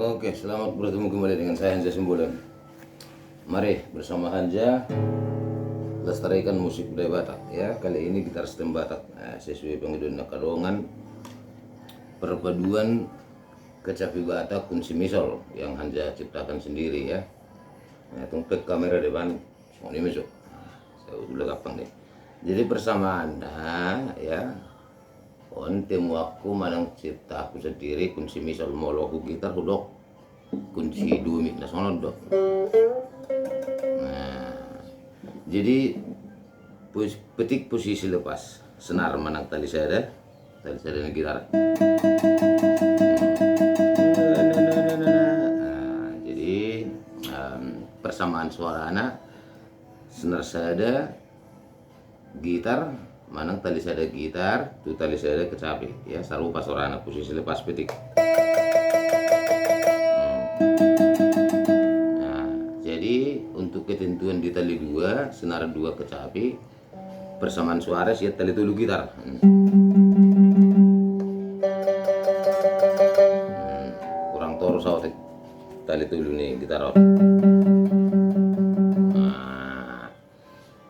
Oke, selamat bertemu kembali dengan saya Hanja Simbolan. Mari bersama Hanja lestarikan musik budaya Batak ya. Kali ini gitar stem Batak. Sesuai pengaduan kadongan perpaduan kecapi Batak kunci misol yang Hanja ciptakan sendiri ya. Nah, tungpek kamera depan ini masuk. Saya udah gampang deh. Jadi persamaan ya. On temu aku manang cipta aku sendiri kunci misal moloku gitar hudok kunci dumi nah sono dok. Nah, jadi petik posisi lepas senar manang tali saya dan gitar. Nah, jadi persamaan suara anak senar saya gitar manang tali sada gitar, tu tali sada kecapi ya, sarupa sorana posisi lepas petik. Nah, jadi untuk ketentuan di tali dua, senar dua kecapi, persamaan suara sih tali tulu gitar. Kurang toro saut tali tulu nih gitar.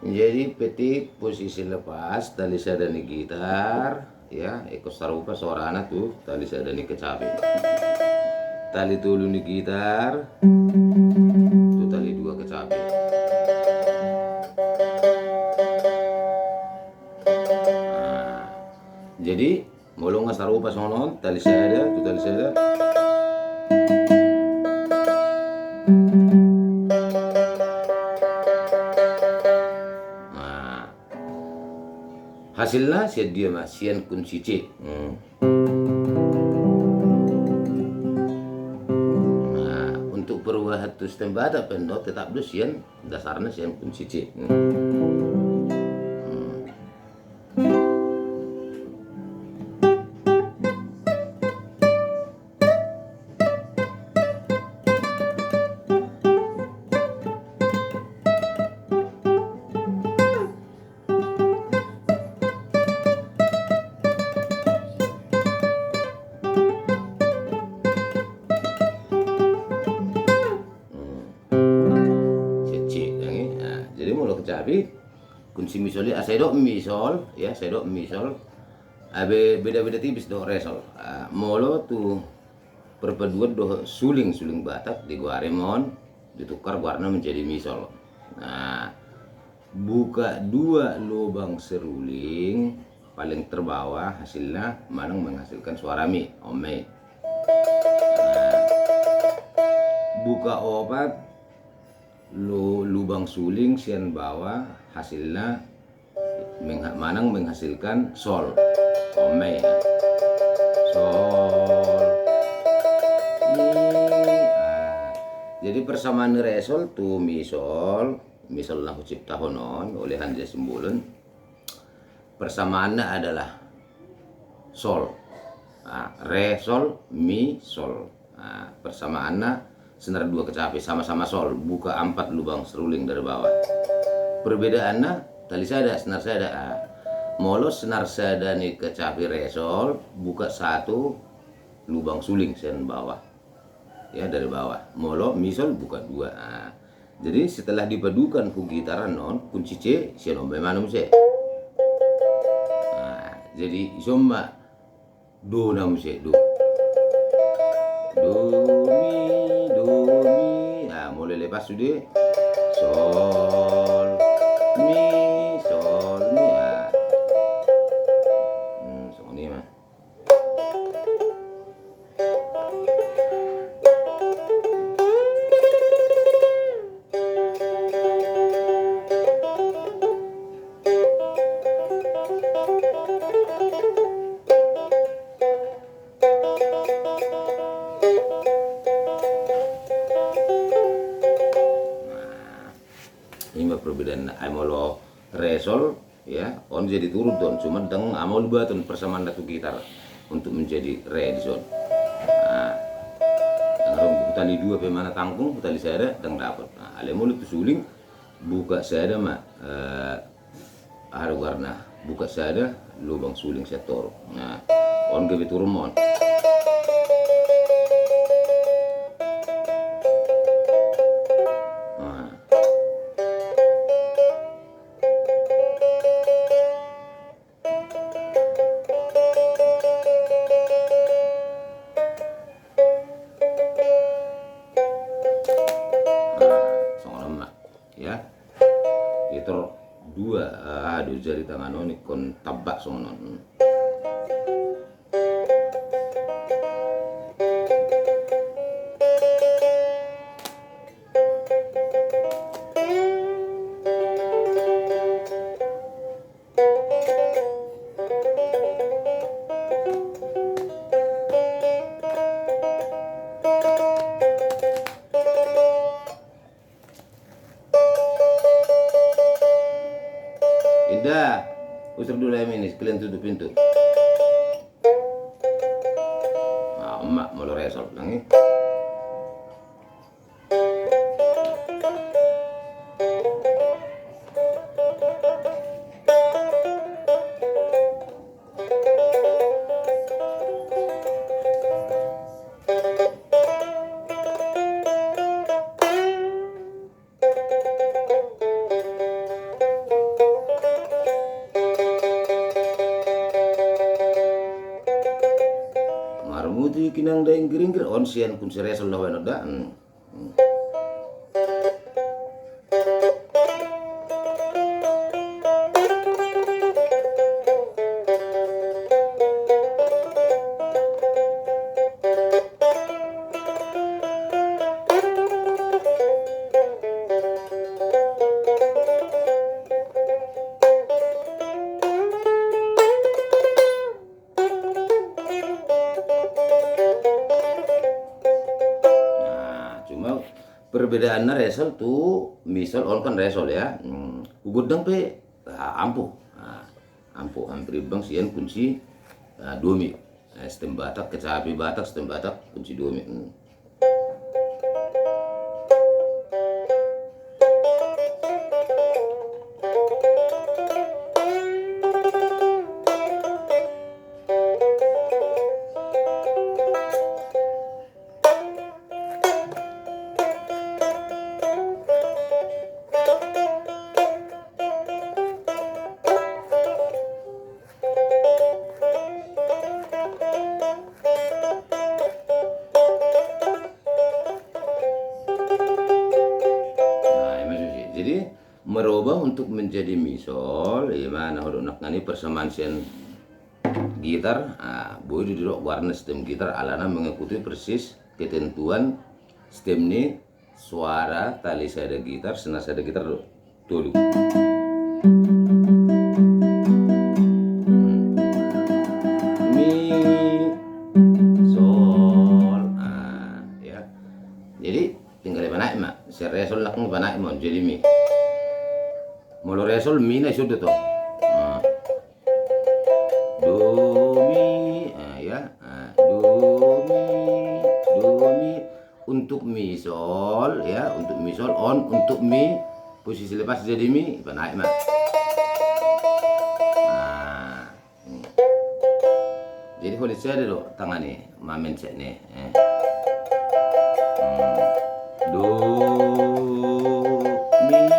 Jadi petik posisi lepas tali sadani gitar ya, eko sarupa suarana tuh tali sadani kecapi. Tali tulu ni gitar tuh tali dua kecapi. Nah, jadi molong sarupa sonon tali sada tuh tali sada. Hasilnya sian dia mas sian kunci C. Nah, untuk perubahan tu stem Batak pendok tetap dulu sian dasarnya sian kunci C. Kecapi kunci misolnya saya dok misol ya, saya dok misol beda-beda tipis dok resol. Molo tuh perpaduan do suling Batak di guaremon ditukar warna menjadi misol. Nah, buka dua lubang seruling paling terbawah hasilnya manang menghasilkan suara mi ome. Nah, buka opat lubang suling sian bawah hasilnya manang menghasilkan sol ome sol mi. Jadi persamaan resol tu misol aku cipta honon oleh Hanja Simbolan, persamaannya adalah sol, re sol mi sol. Persamaannya senar dua kecapi sama-sama sol, buka 4 lubang seruling dari bawah. Perbedaannya tali sada senar sada. Molo senar sada nih kecapi resol buka 1 lubang suling sen bawah ya dari bawah. Molo misol buka 2. Jadi setelah dipadukan ku gitaran non kunci C sian ombe manum C. Jadi isomba do nam C do mi. Mulai lepas sudah sol mi ini mah. Ini perbedaan amolo resol ya, on jadi turun ton, cuma dengan amol baton persamaan datu gitar untuk menjadi re di son. Tali dua pemana tangkung tali saya dan dapat. Ale mulut tu suling buka saya mah ada warna buka saya lubang suling saya toro. Nah, on gebe turun mon. setor dua aduh jari tangan oni kon tabak sonon. Indah, usir dulu ini, sekalian tutup pintu. Nah, emak mau lo resol bilang ini. Marmuti kinang daing giring-giring onsian kun seresol lawan odaan. Perbedaannya resol tuh misal on kan resol ya gudang pe ampuh ampuh hampir bang sian kunci domi stem batak kecapi batak stem batak kunci domi. Jadi merubah untuk menjadi misol, gimana nak ngani persamaan sian gitar, boleh duduk warna stem gitar alana mengikuti persis ketentuan stem ini suara tali sada gitar, senar sada gitar dulu. Mi, sol, ya. Jadi tinggal naik mak, si resol nak naik mau jadi mi. Mulu resol mi na sudah toh. Do mi, ya, do mi untuk mi sol, ya, untuk mi sol on, untuk mi posisi lepas jadi mi, naik mak. Jadi kalau saya ada loh tangan nih, mamen set nih. Do mi.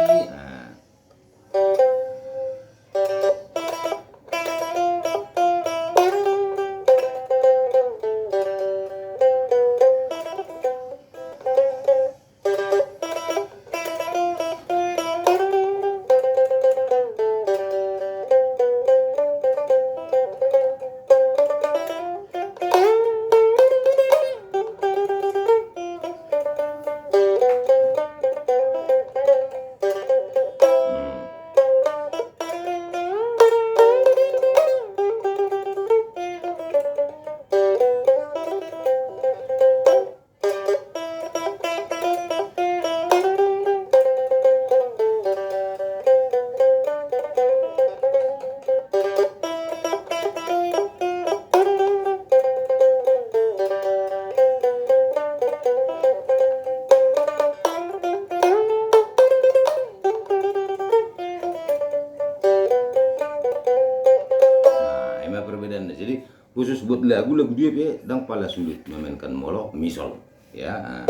Perbedaan. Jadi khusus buat lagu-lagu dia dang pala sulit memainkan molo misol ya.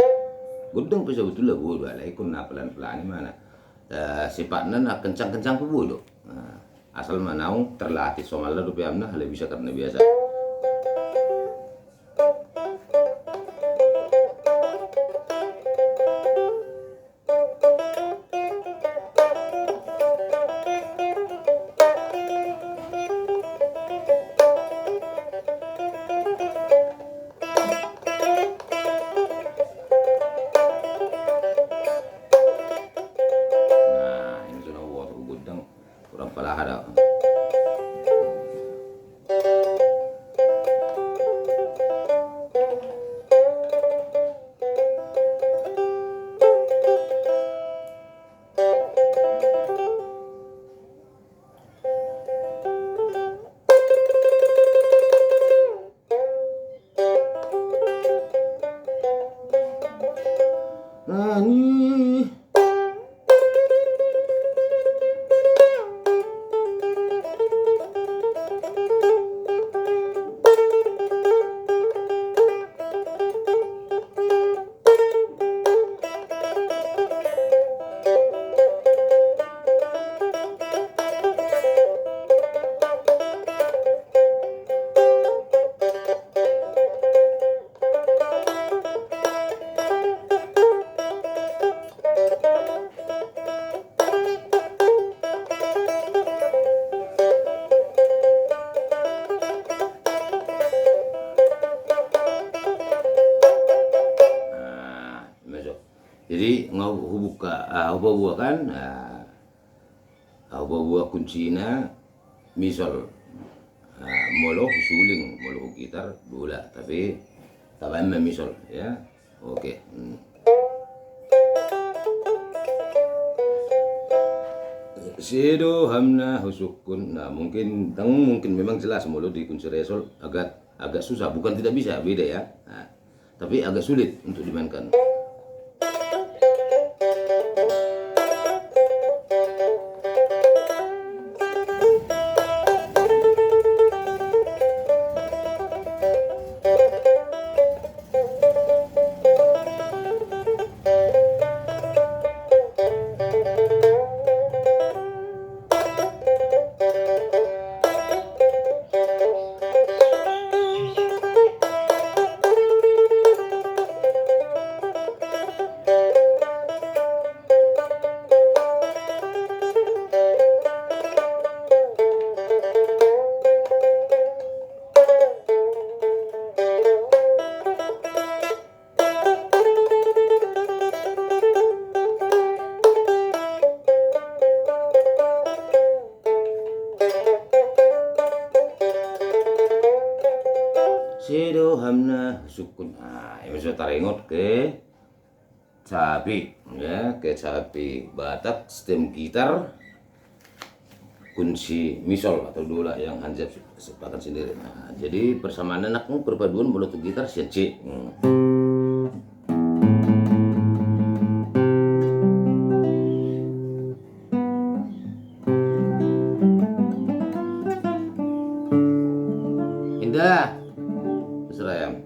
Gudang bisa betul lagu balai kun pelan-pelan mana. Sifatnya nak kencang-kencang ke bulu. Asal manau terlatih somalnya rupiah amna hal bisa karena biasa. Nah ini masuk. Jadi ngau buka buah kan, buah kuncinya misal molo suling molo gitar dula tapi taban misal ya. Oke. Sedo hamna husukun. Nah mungkin memang jelas mulu di kunci resol agak susah, bukan tidak bisa, beda ya. Nah, tapi agak sulit untuk dimainkan. Sedo hamna sukun. Ini bisa taringot ke capi ya, ke capi Batak, stem gitar, kunci misol atau dula yang Hanjab sepakat sendiri. Nah, jadi persamaan anakmu perpaduan mulut gitar si C. Indah. Serayam.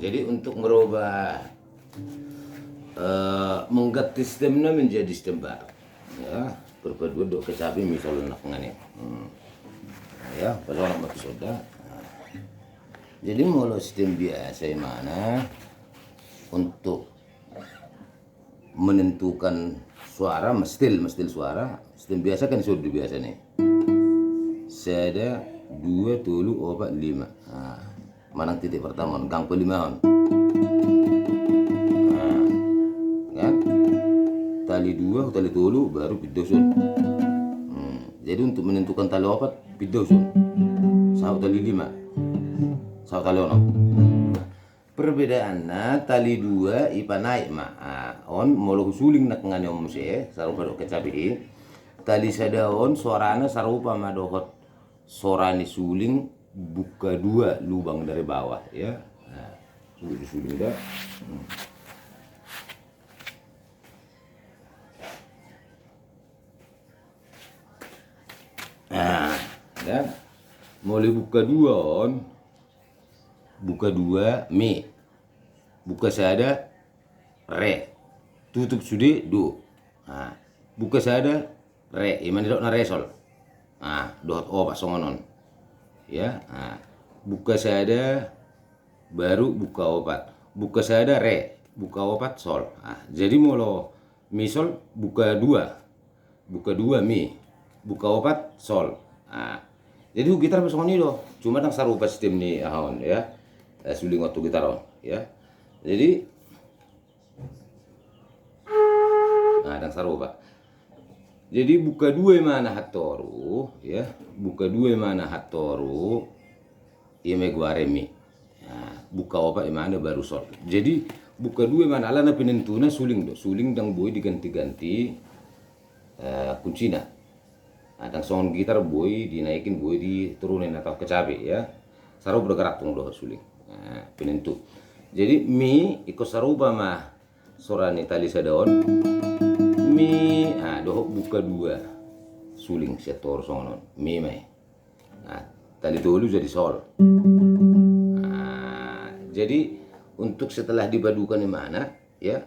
Jadi untuk merubah mengganti sistemnya menjadi sistem baru ya, perpaduan dua kecapi misalnya nakngannya ya pada orang batu soda. Jadi kalau sistem biasa mana untuk menentukan suara mestil suara sistem biasa kan sudah biasa nih, saya ada 2 tulu 4 5 manang titik pertama gang pelimahan kan tali 2 tali tulu baru pidosun. Jadi untuk menentukan tali 4 pidosun sahut tali 5 sahut tali 6. Perbedaannya tali 2 ipa naik on molo suling nak ngane om se sarupa do kecapi tali sadaon suarana sarupa madohot sorani suling buka 2 lubang dari bawah ya. Nah, suling dah. Nah, dan mulai buka 2 on. Buka 2 mi. Buka sada re. Tutup sudi do. Nah, buka sada re. Iman dok na resol. Nah, dot o pasongonon. Ya, nah, buka sada baru buka opat, buka sada re, buka opat sol. Nah, jadi molo mi sol buka 2 mi, buka opat sol. Nah, Jadi gitar besok do, cuma nang sarupa sistem ni ahon ya, suling waktu gitar on ya. Jadi nah nang sarupa. Jadi buka dua mana hatoru ya, buka dua mana hatoru, ime guaremi. Nah, buka apa mana baru sol. Jadi buka dua mana alana penentuna suling do, suling dang boy diganti-ganti kuncina. Nah, dang sound gitar boy dinaikin boy diturunin atau kecabe ya. Saru bergerak tung do suling. Nah, penentu. Jadi mi ikut saruba mah sorani tali sadaon. Mi doh buka dua suling setor sonon mi mai. Nah, tali dulu jadi sol. Nah, jadi untuk setelah dipadukan di mana ya,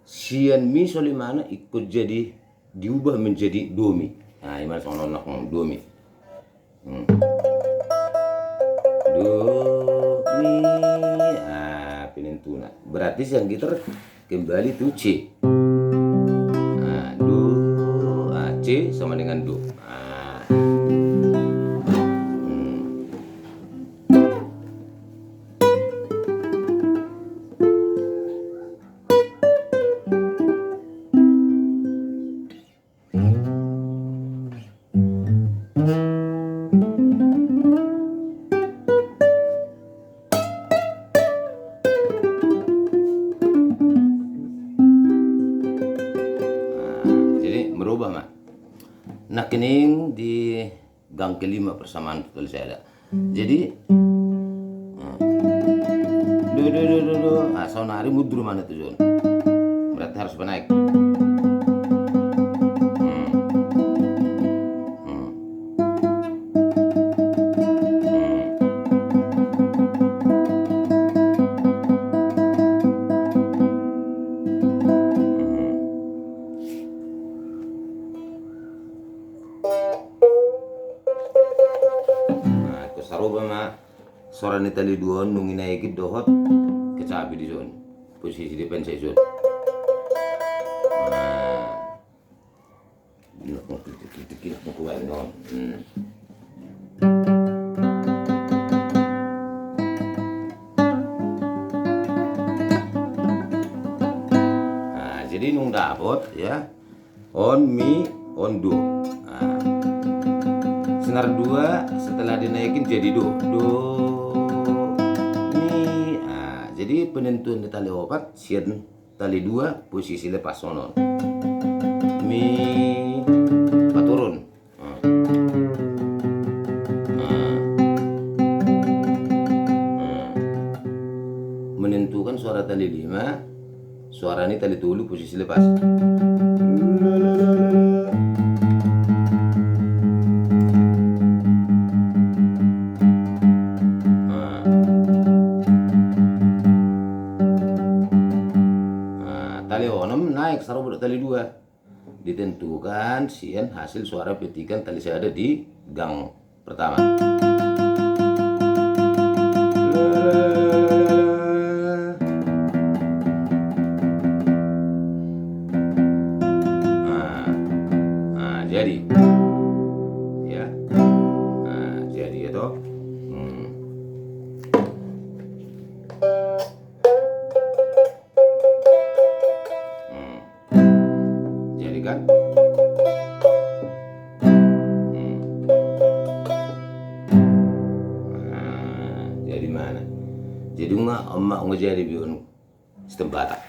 sian mi sol mana ikut jadi diubah menjadi do mi. Nah, ini mana sonon nak do mi. Do mi penentuna. Berarti siang gitar kembali tuh C. C sama dengan do. Jadi merubah mah. Nah kening di gang kelima persamaan total saya ada. Jadi do. Sonari mudur mana tuh Jon? Berarti harus naik. Saruba mah sorani tali duon nungin naikit dohot kecabi di zon posisi di pensai zon. Nak mau kritik mau kuat non. Nah jadi nung dapot ya on mi on do. Senar dua setelah dinaikin jadi do mi. Nah, jadi penentuan di tali opat sian tali dua posisi lepas sonon mi paturun. Menentukan suara tali lima, suara ini tali tulu posisi lepas. Tali onom naik saruba tali dua, ditentukan sian hasil suara petikan tali saya ada di gang pertama. Jadi ya, jadi itu. Jadi kan jadi mana? Jadi emak ngejari bion sistem Batak.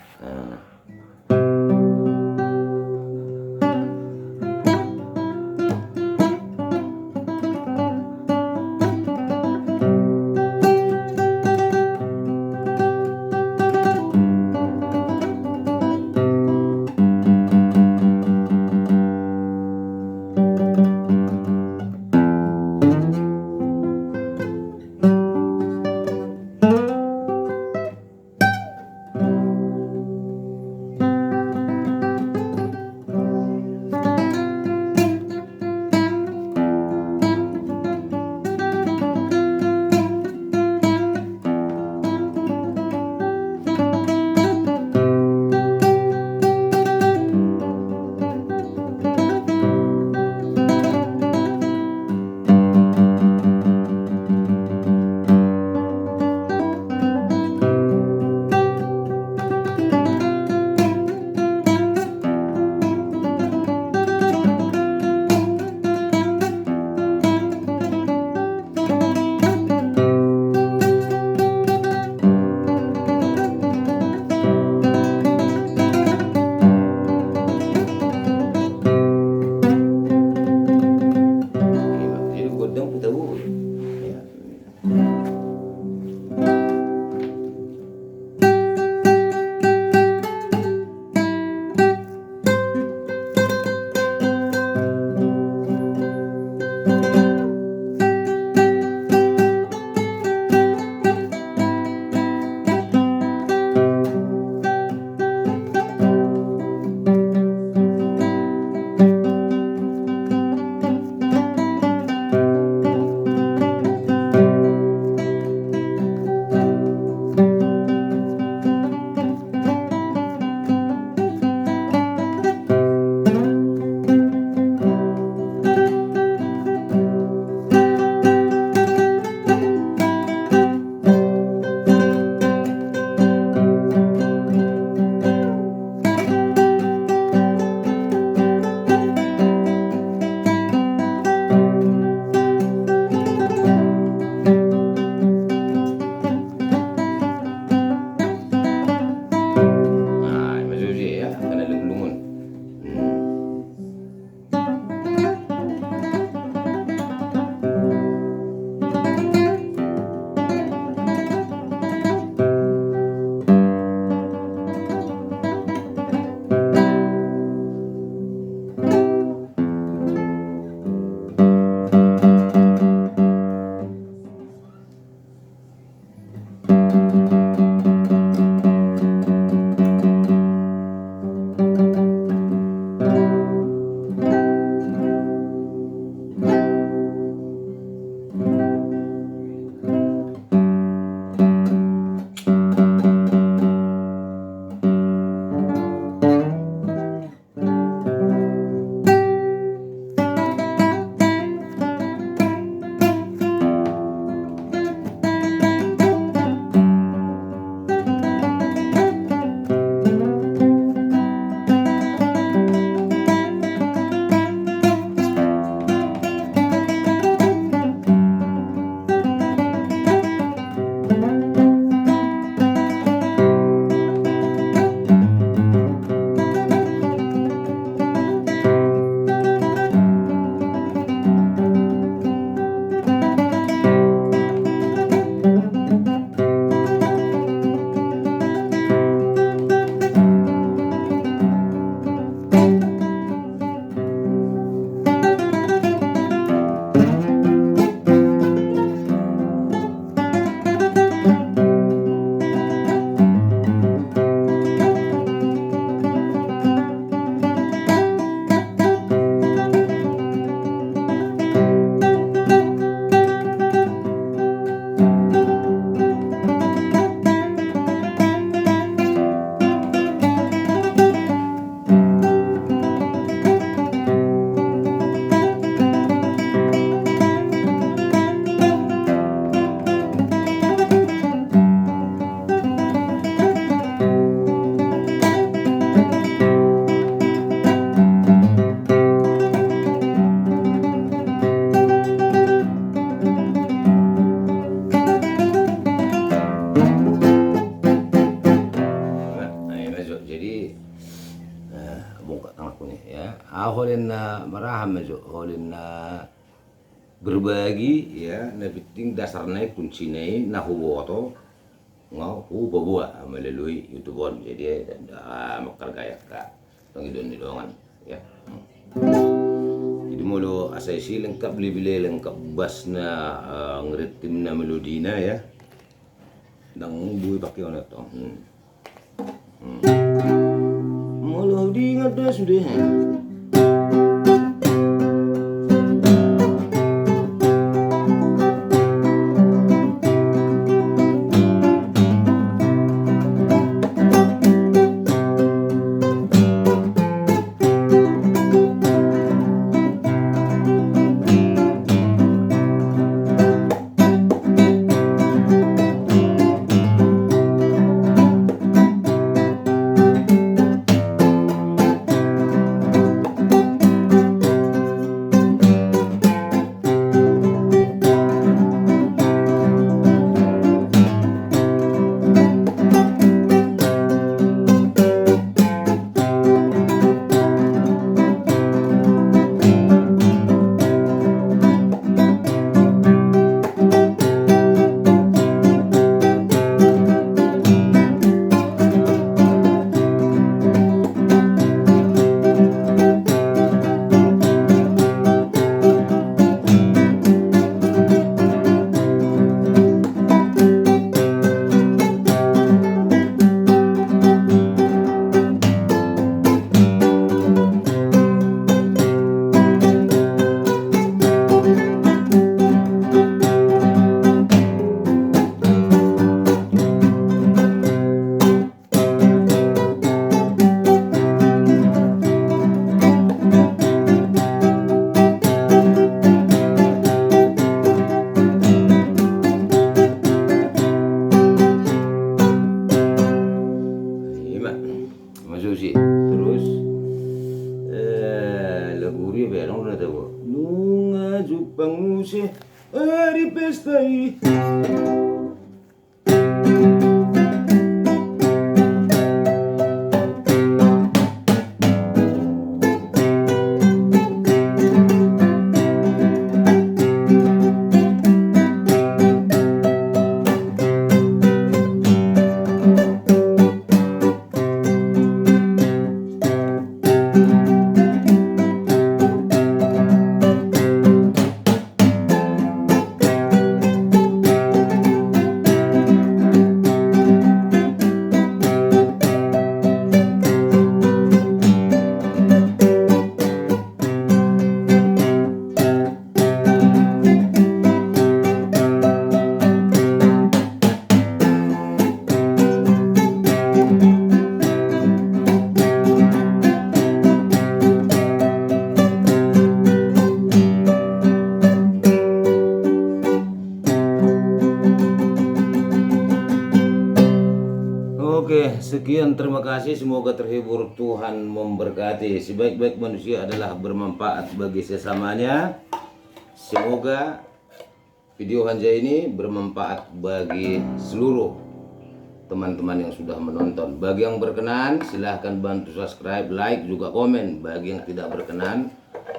holin na maraham aja, holin na berbagi ya, na penting dasarnya kuncinya na huwoto ngau babua melalui YouTube jadi makar gaya ka pangidon-idongan ya. Jadi mulu asasi lengkap beli lengkap bas na ngeritim na melodina ya. Dang bui pakai ono to. Mulu di ngadas sudah. Susi terus lagu dia berang udah tahu lunga jupang musih hari pesta Oke, sekian terima kasih. Semoga terhibur, Tuhan memberkati. Sebaik-baik manusia adalah bermanfaat bagi sesamanya. Semoga video Hanja ini bermanfaat bagi seluruh teman-teman yang sudah menonton. Bagi yang berkenan, silahkan bantu subscribe, like, juga komen. Bagi yang tidak berkenan,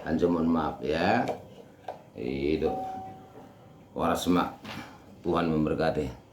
Hanja mohon maaf ya. Itu waras semak. Tuhan memberkati.